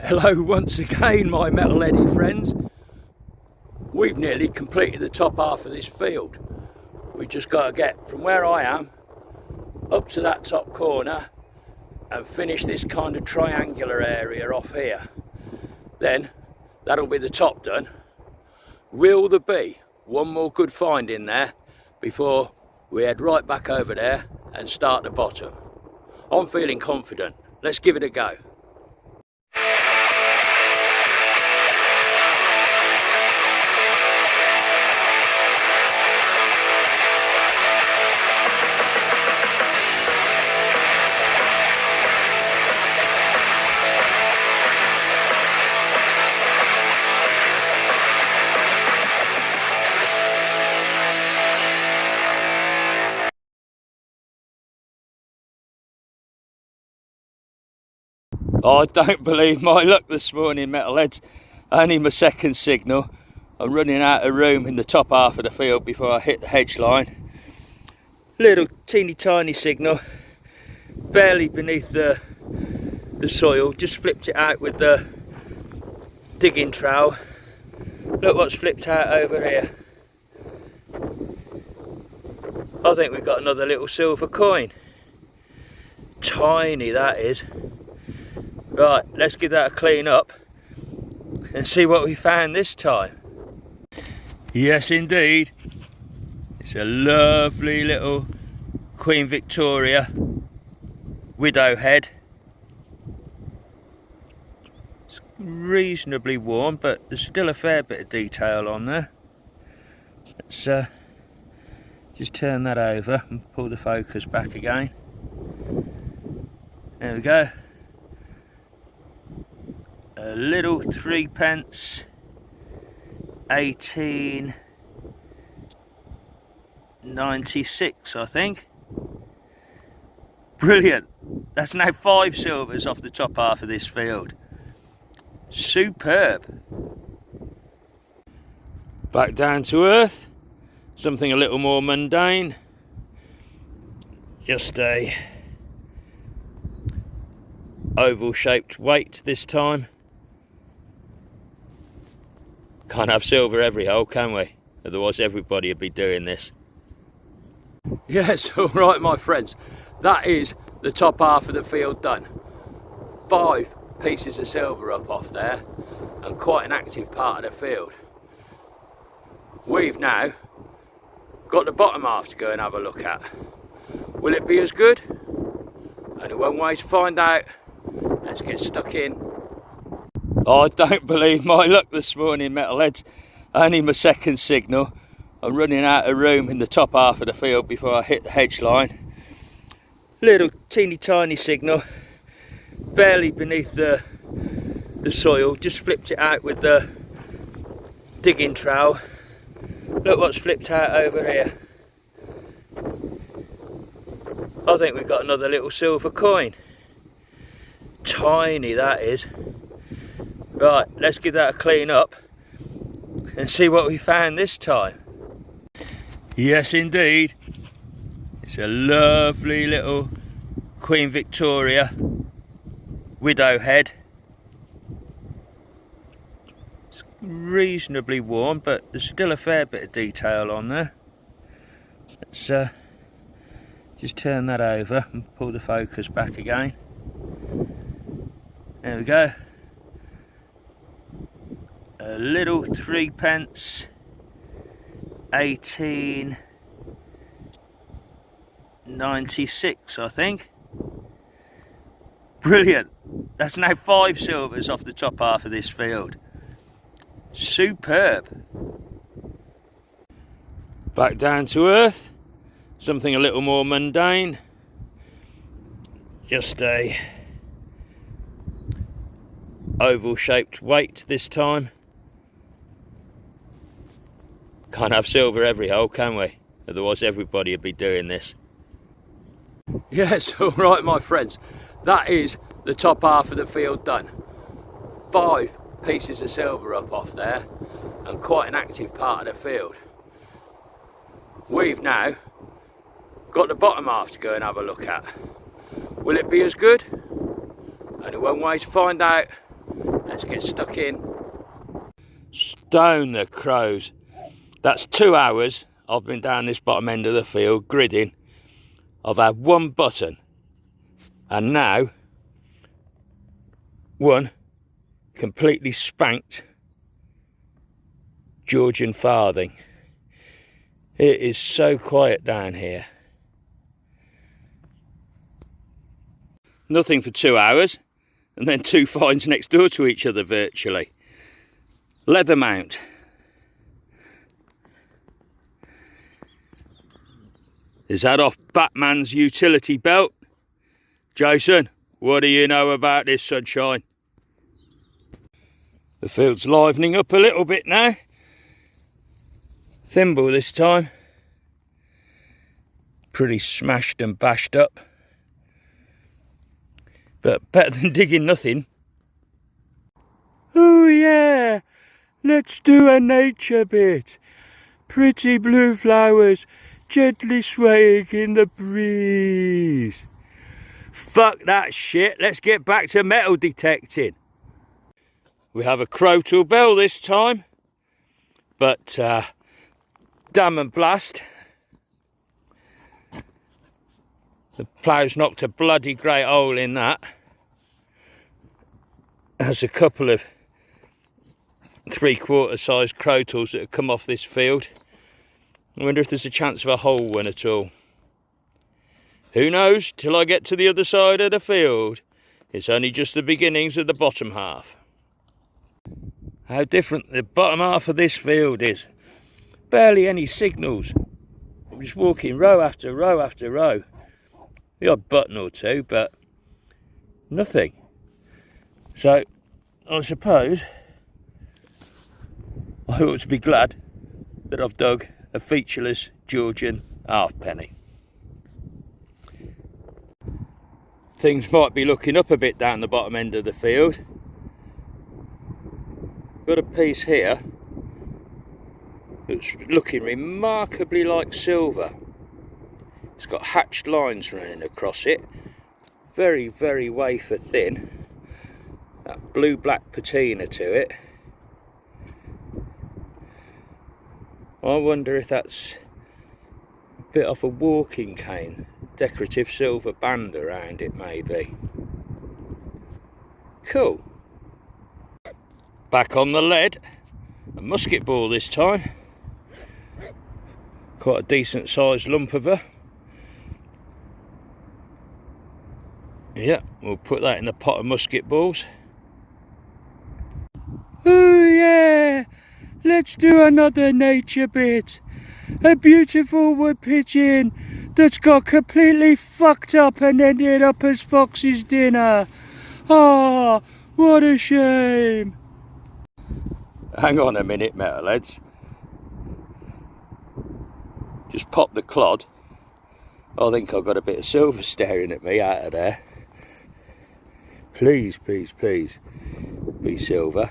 Hello once again, my metal-headed friends. We've nearly completed the top half of this field. We just got to get from where I am up to that top corner and finish this kind of triangular area off here. Then that'll be the top done. Will there be one more good find in there before we head right back over there and start the bottom? I'm feeling confident. Let's give it a go. I don't believe my luck this morning, metalheads. Only my second signal. I'm running out of room in the top half of the field before I hit the hedge line. Little teeny tiny signal, barely beneath the soil. Just flipped it out with the digging trowel. Look what's flipped out over here. I think we've got another little silver coin. Tiny that is. Right, let's give that a clean up and see what we found this time. Yes indeed, it's a lovely little Queen Victoria widow head. It's reasonably worn, but there's still a fair bit of detail on there. Let's just turn that over and pull the focus back again. There we go. A little 3p, 1896, I think. Brilliant. That's now 5 silvers off the top half of this field. Superb. Back down to earth. Something a little more mundane. Just a oval shaped weight this time. Can't have silver every hole, can we? Otherwise everybody would be doing this. Yes, all right my friends, that is the top half of the field done. 5 pieces of silver up off there and quite an active part of the field. We've now got the bottom half to go and have a look at. Will it be as good? Only one way to find out. Let's get stuck in. I don't believe my luck this morning, metalheads. Only my second signal. I'm running out of room in the top half of the field before I hit the hedge line. Little teeny tiny signal, barely beneath the soil. Just flipped it out with the digging trowel. Look what's flipped out over here. I think we've got another little silver coin. Tiny that is. Right, let's give that a clean up and see what we found this time. Yes indeed, it's a lovely little Queen Victoria widow head. It's reasonably worn, but there's still a fair bit of detail on there. Let's just turn that over and pull the focus back again. There we go. A little 3p, 1896, I think. Brilliant. That's now 5 silvers off the top half of this field. Superb. Back down to earth. Something a little more mundane. Just a oval shaped weight this time. Can't have silver every hole, can we? Otherwise everybody would be doing this. Yes, all right my friends, that is the top half of the field done. 5 pieces of silver up off there and quite an active part of the field. We've now got the bottom half to go and have a look at. Will it be as good? Only one way to find out. Let's get stuck in. Stone the crows. That's 2 hours I've been down this bottom end of the field gridding. I've had one button and now one completely spanked Georgian farthing. It is so quiet down here. Nothing for 2 hours, and then 2 finds next door to each other virtually. Leather mount. Is that off Batman's utility belt? Jason, what do you know about this, sunshine? The field's livening up a little bit now. Thimble this time. Pretty smashed and bashed up. But better than digging nothing. Oh yeah, let's do a nature bit. Pretty blue flowers gently swaying in the breeze. Fuck that shit, let's get back to metal detecting. We have a crotal bell this time, but damn and blast, the plough's knocked a bloody great hole in that. There's a couple of 3/4 size crotals that have come off this field. I wonder if there's a chance of a whole one at all. Who knows till I get to the other side of the field. It's only just the beginnings of the bottom half. How different the bottom half of this field is. Barely any signals. I'm just walking row after row after row. The odd button or two, but nothing. So I suppose I ought to be glad that I've dug a featureless Georgian halfpenny. Things might be looking up a bit down the bottom end of the field. Got a piece here that's looking remarkably like silver. It's got hatched lines running across it, very, very wafer thin. That blue-black patina to it. I wonder if that's a bit off a walking cane, decorative silver band around it maybe. Cool. Back on the lead, a musket ball this time. Quite a decent sized lump of her. Yeah, we'll put that in the pot of musket balls. Oh yeah, let's do another nature bit. A beautiful wood pigeon that's got completely fucked up and ended up as Fox's dinner. Ah, what a shame. Hang on a minute, metalheads. Just pop the clod. I think I've got a bit of silver staring at me out of there. Please, please, please be silver.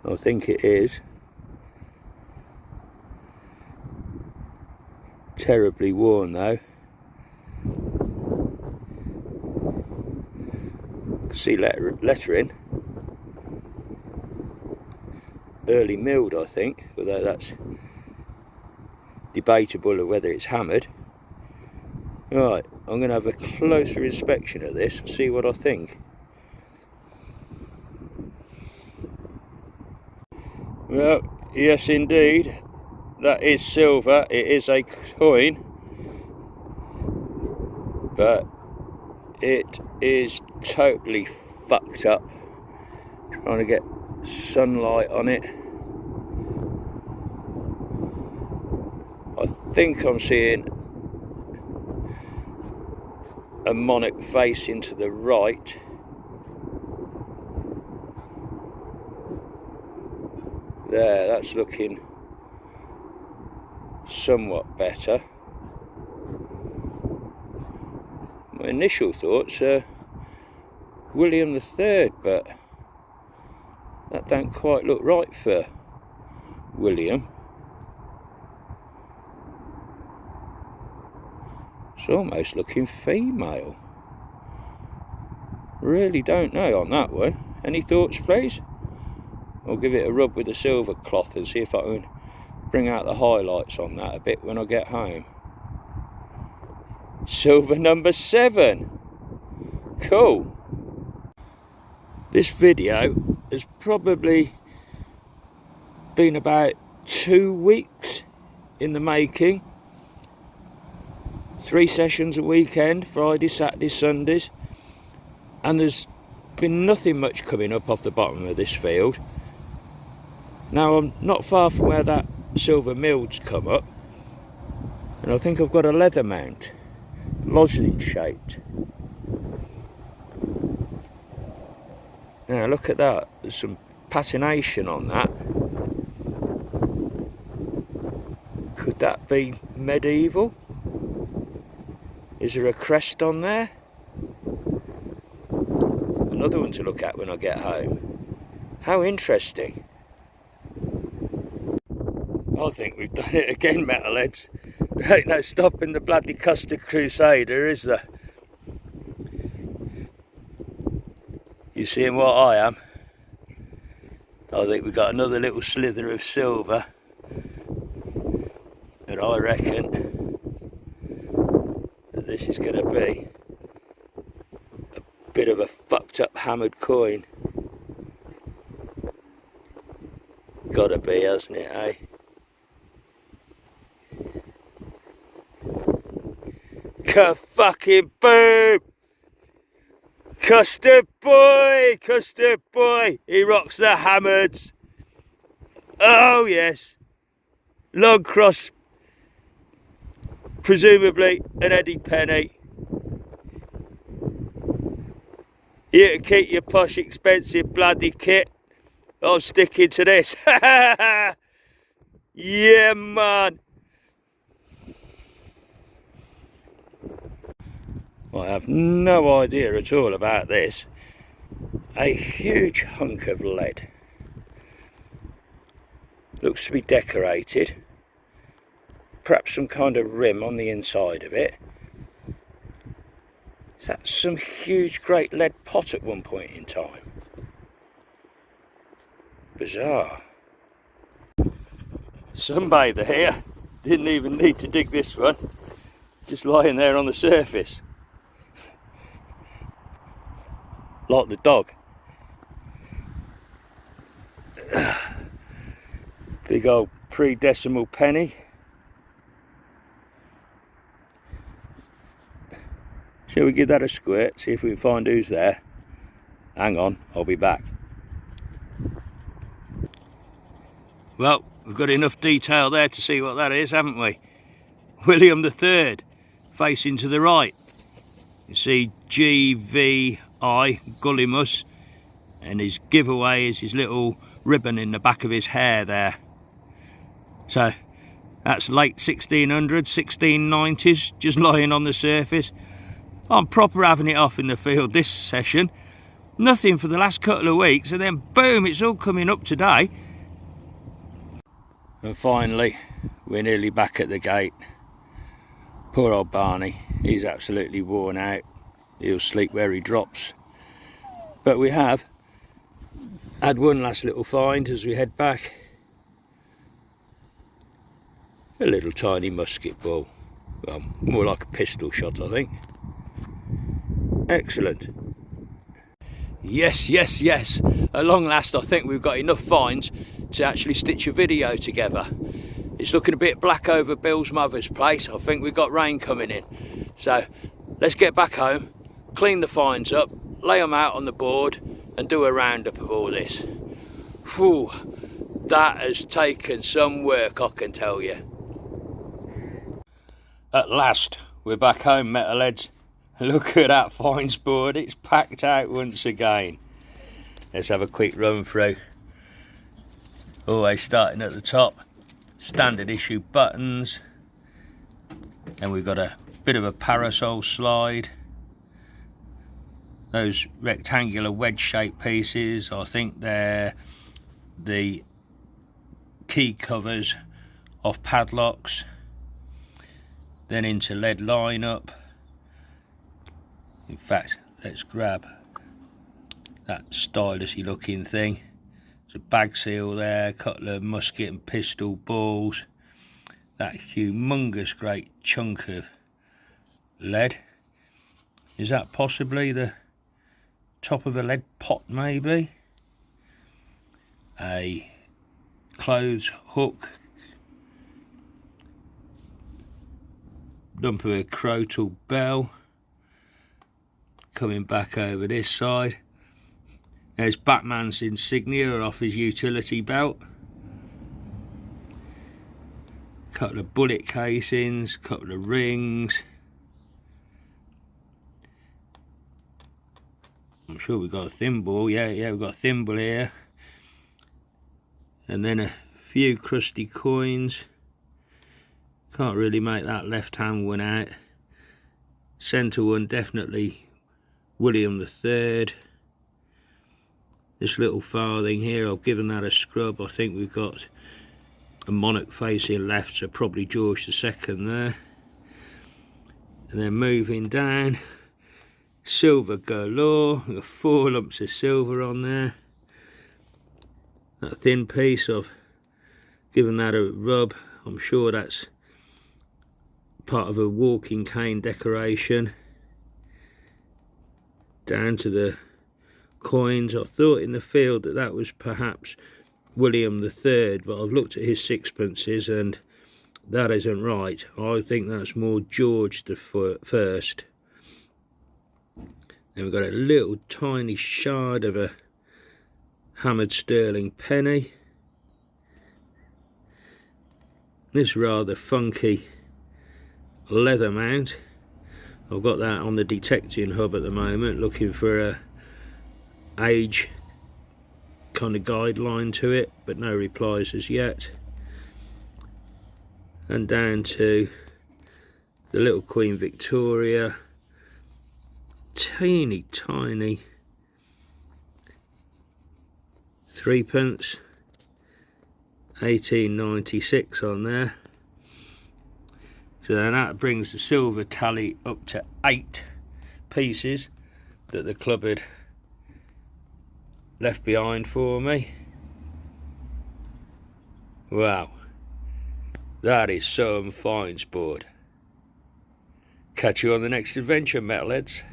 I think it is. Terribly worn though. See lettering. Early milled, I think, although that's debatable of whether it's hammered. Right, I'm going to have a closer inspection of this and see what I think. Well, yes indeed, that is silver. It is a coin, but it is totally fucked up. Trying to get sunlight on it. I think I'm seeing a monarch facing to the right. There, that's looking somewhat better. My initial thoughts are William III, but that don't quite look right for William. It's almost looking female. Really don't know on that one. Any thoughts, please? I'll give it a rub with the silver cloth and see if I can bring out the highlights on that a bit when I get home. Silver number 7. Cool. This video has probably been about 2 weeks in the making. 3 sessions a weekend, Friday, Saturday, Sundays, and there's been nothing much coming up off the bottom of this field. Now I'm not far from where that silver milled's come up, and I think I've got a leather mount, lozenge shaped. Now look at that, there's some patination on that. Could that be medieval? Is there a crest on there? Another one to look at when I get home. How interesting. I think we've done it again, metalheads. There ain't no stopping the bloody Custard Crusader, is there? You seeing what I am? I think we've got another little slither of silver. And I reckon that this is going to be a bit of a fucked up hammered coin. Gotta be, hasn't it, eh? Fucking boom! Custard boy! Custard boy! He rocks the hammers! Oh yes! Long cross, presumably an Eddie Penny. You can keep your posh expensive bloody kit. I'm sticking to this. Yeah man! I have no idea at all about this. A huge hunk of lead. Looks to be decorated. Perhaps some kind of rim on the inside of it. Is that some huge great lead pot at one point in time? Bizarre. Sunbather here. Didn't even need to dig this one. Just lying there on the surface. Like the dog. Big old pre-decimal penny. Shall we give that a squirt, see if we can find who's there? Hang on, I'll be back. Well, we've got enough detail there to see what that is, haven't we? William III, facing to the right. You see GVI, Gullimus, and his giveaway is his little ribbon in the back of his hair there. So that's late 1600s, 1690s, just lying on the surface. I'm proper having it off in the field this session. Nothing for the last couple of weeks, and then boom, it's all coming up today. And finally, we're nearly back at the gate. Poor old Barney, he's absolutely worn out. He'll sleep where he drops. But we have had one last little find as we head back. A little tiny musket ball. Well, more like a pistol shot, I think. Excellent. Yes, yes, yes. At long last, I think we've got enough finds to actually stitch a video together. It's looking a bit black over Bill's mother's place. I think we've got rain coming in. So let's get back home, clean the finds up, lay them out on the board and do a roundup of all this. Whew, that has taken some work, I can tell you. At last, we're back home, metalheads. Look at that finds board, it's packed out once again. Let's have a quick run through. Always starting at the top, standard issue buttons. And we've got a bit of a parasol slide. Those rectangular wedge shaped pieces, I think they're the key covers of padlocks. Then into lead lineup. In fact, let's grab that stylusy looking thing. There's a bag seal there, a couple of musket and pistol balls, that humongous great chunk of lead. Is that possibly the top of a lead pot maybe? A clothes hook, lump of a crotal bell. Coming back over this side, there's Batman's insignia off his utility belt. Couple of bullet casings, couple of rings. I'm sure we've got a thimble. Yeah, we've got a thimble here. And then a few crusty coins. Can't really make that left hand one out. Centre one definitely William III. This little farthing here, I've given that a scrub. I think we've got a monarch facing left, so probably George II there. And then moving down, silver galore. We've got 4 lumps of silver on there. That thin piece, I've given that a rub. I'm sure that's part of a walking cane decoration. Down to the coins. I thought in the field that that was perhaps William III, but I've looked at his sixpences and that isn't right. I think that's more George the First. Then we've got a little tiny shard of a hammered sterling penny. This rather funky leather mount. I've got that on the detecting hub at the moment, looking for a age kind of guideline to it, but no replies as yet. And down to the little Queen Victoria, teeny tiny 3p, 1896 on there. So then that brings the silver tally up to 8 pieces that the club had left behind for me. Wow, that is some fine sport. Catch you on the next adventure, metalheads.